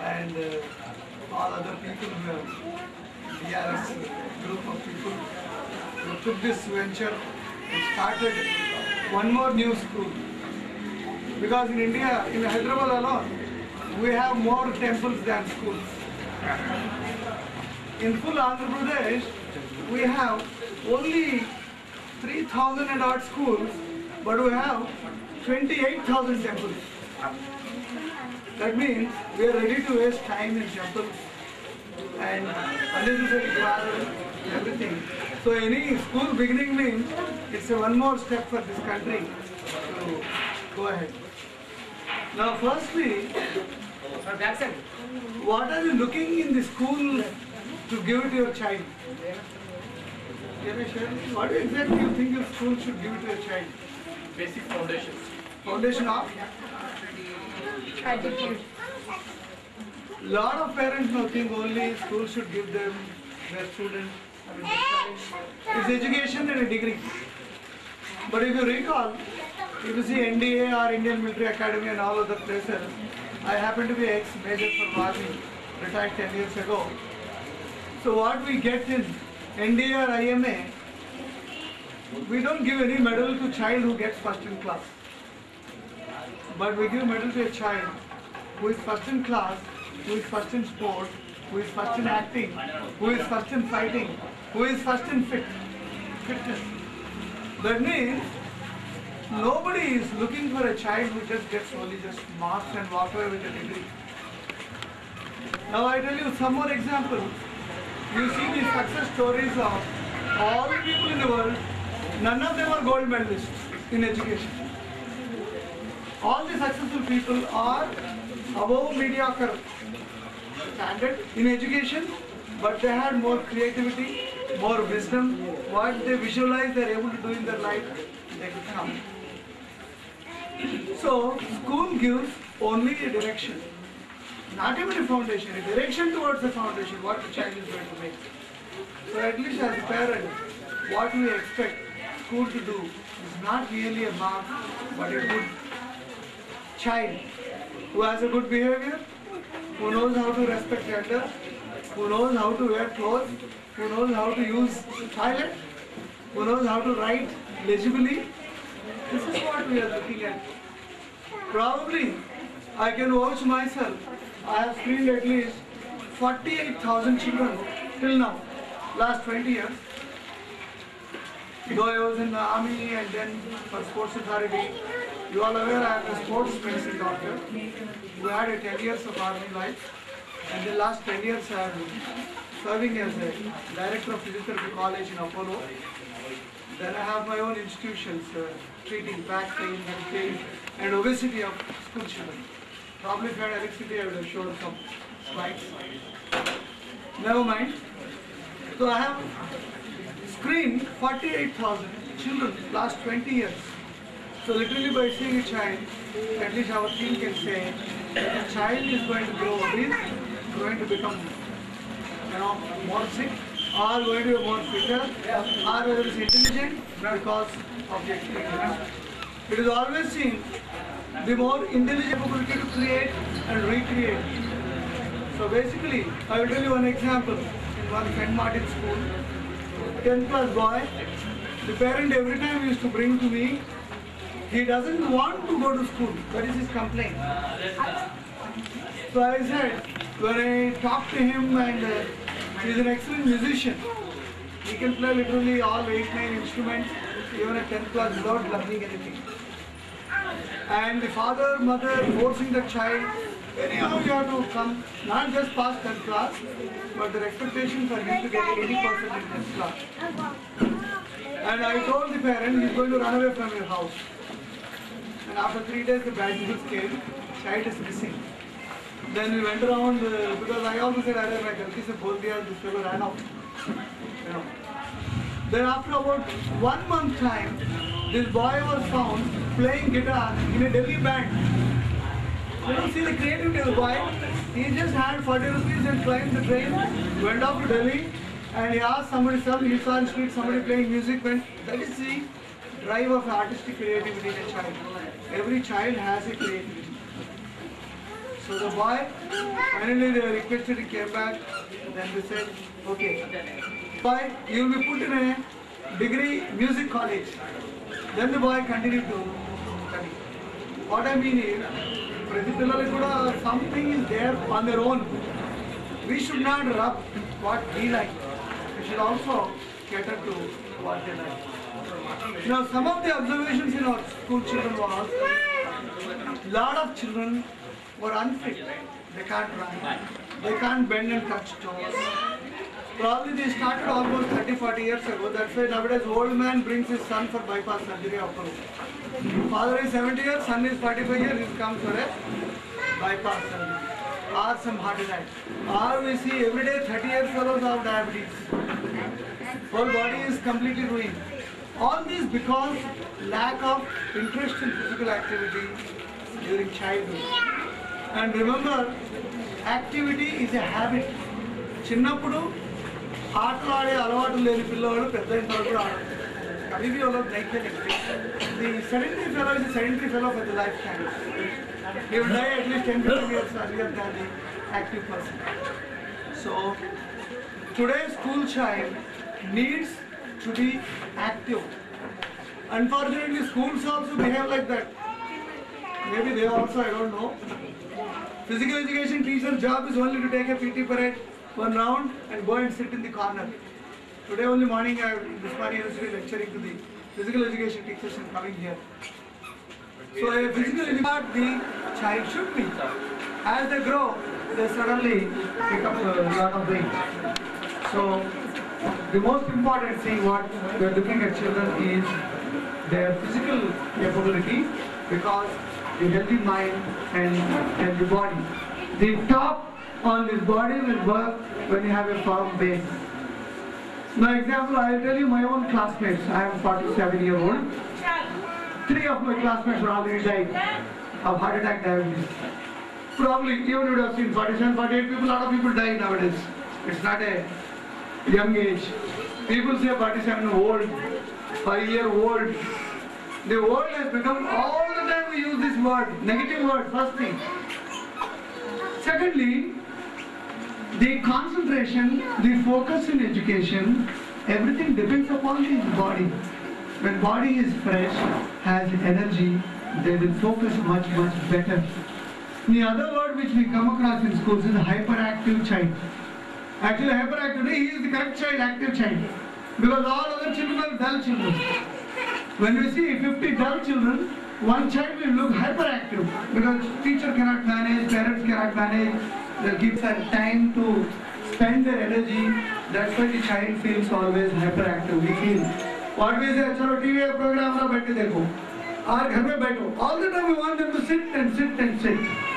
and all other people who have DRS group of people who took this venture and started one more new school. Because in India, in Hyderabad alone, we have more temples than schools. In full Andhra Pradesh, we have only 3,000 and odd schools, but we have 28,000 temples. That means we are ready to waste time in temples and unnecessary travel, everything. So any school beginning means it's a one more step for this country to go ahead. Now firstly, what are you looking in the school to give it to your child? Can I share? What exactly you think your school should give it to your child? Basic foundations. Foundation of? Attitude. Lot of parents now think only school should give them their student, I mean their child, is education and a degree. But if you recall, if you see NDA or Indian Military Academy and all other places, I happen to be ex-major for Army, retired 10 years ago. So what we get in NDA or IMA, we don't give any medal to child who gets first in class. But we give medal to a child who is first in class, who is first in sport, who is first in acting, who is first in fighting, who is first in fitness. That means nobody is looking for a child who just gets only just marks and walk away with a degree. Now I tell you some more examples. You see the success stories of all the people in the world, none of them are gold medalists in education. All the successful people are above mediocre standard in education, but they had more creativity, more wisdom. What they visualize, they are able to do in their life, they could come. So, school gives only a direction, not even a foundation, a direction towards the foundation, what the child is going to make. So, at least as a parent, what we expect school to do is not really a mark, but a good child who has a good behavior, who knows how to respect elders, who knows how to wear clothes, who knows how to use toilet, who knows how to write legibly. This is what we are looking at. Probably, I can vouch myself, I have screened at least 48,000 children till now, last 20 years. Though I was in the army and then for sports authority, you all aware I am a sports medicine doctor. We had a 10 years of army life, and the last 10 years I am serving as a director of physiotherapy college in Apollo. Then I have my own institutions treating back pain, head pain, and obesity of school children. Probably if I had electricity, I would have shown some slides. Never mind. So I have screened 48,000 children last 20 years. So literally by seeing a child, at least our team can say that the child is going to grow obese, going to become more sick, or going to be more fitter, or whether it's intelligent because of the experience. It is always seen the more intelligent ability to create and recreate. So basically, I will tell you one example. In one St. Martin's school, 10th class boy, the parent every time used to bring to me, he doesn't want to go to school. That is his complaint. So I said, when I talked to him, and he is an excellent musician. He can play literally all 8-9 instruments, even at 10th class without learning anything. And the father, mother forcing the child, anyhow you have to come, not just pass 10th class, but their expectation for him to get 80% in 10th class. And I told the parent, he is going to run away from your house. And after 3 days the bicycles came, child is missing. Then we went around, because I also said, I my galti se bol diya, this fellow ran out. Then after about 1 month time, this boy was found playing guitar in a Delhi band. You don't see the creativity of the boy. He just had 40 rupees and climbed the train, went off to Delhi, and he asked somebody, he saw on the street somebody playing music, that is the drive of artistic creativity in a child. Every child has a creativity. So the boy, finally they requested, he came back, then they said, okay, boy, you will be put in a degree music college. Then the boy continued to study. What I mean is, something is there on their own. We should not rub what we like. We should also cater to what they like. Now, some of the observations in our school children was, lot of children were unfit. They can't run. They can't bend and touch toes. Probably they started almost 30-40 years ago. That's why nowadays old man brings his son for bypass surgery. Father is 70 years, son is 45 years, he comes for a bypass surgery. Or some heart attack. Or we see every day 30 years fellows have diabetes. Whole body is completely ruined. All this because lack of interest in physical activity during childhood. And remember, activity is a habit. చిన్నప్పుడు ఆటలు ఆడే అలవాటు లేని పిల్లవాడు పెద్ద ఇంతవరకు కూడా ఆడరు. Maybe all of like that. The sedentary fellow is a sedentary fellow for the lifetime. He will die at least 10-15 years earlier than the active person. So today's school child needs to be active. Unfortunately, schools also behave like that. Maybe they also, I don't know. Physical education teacher's job is only to take a PT parade, one round, and go and sit in the corner. Today only morning, this morning I was lecturing to the physical education teachers and coming here. So a physical education, the child should be. As they grow, they suddenly pick up a lot of weight. So the most important thing what we are looking at children is their physical capability, because the healthy mind and healthy body. The top on this body will work when you have a firm base. Now example, I will tell you my own classmates. I am 47-year-old. 3 of my classmates are already died of heart attack, diabetes. Probably even you would have seen 47, 48 people, a lot of people die nowadays. It's not a young age. People say 47 old, 5-year-old. The world has become, all the time we use this word, negative word, first thing. Secondly, the concentration, the focus in education, everything depends upon the body. When body is fresh, has energy, they will focus much, much better. The other word which we come across in schools is hyperactive child. Actually, hyperactivity, he is the correct child, active child. Because all other children are dull children. When we see 50 dull children, one child will look hyperactive because teacher cannot manage, parents cannot manage, they give them time to spend their energy. That's why the child feels always hyperactive. We feel, what we say, chalo TV program na baithe dekho, aur ghar mein baitho. All the time we want them to sit and sit and sit.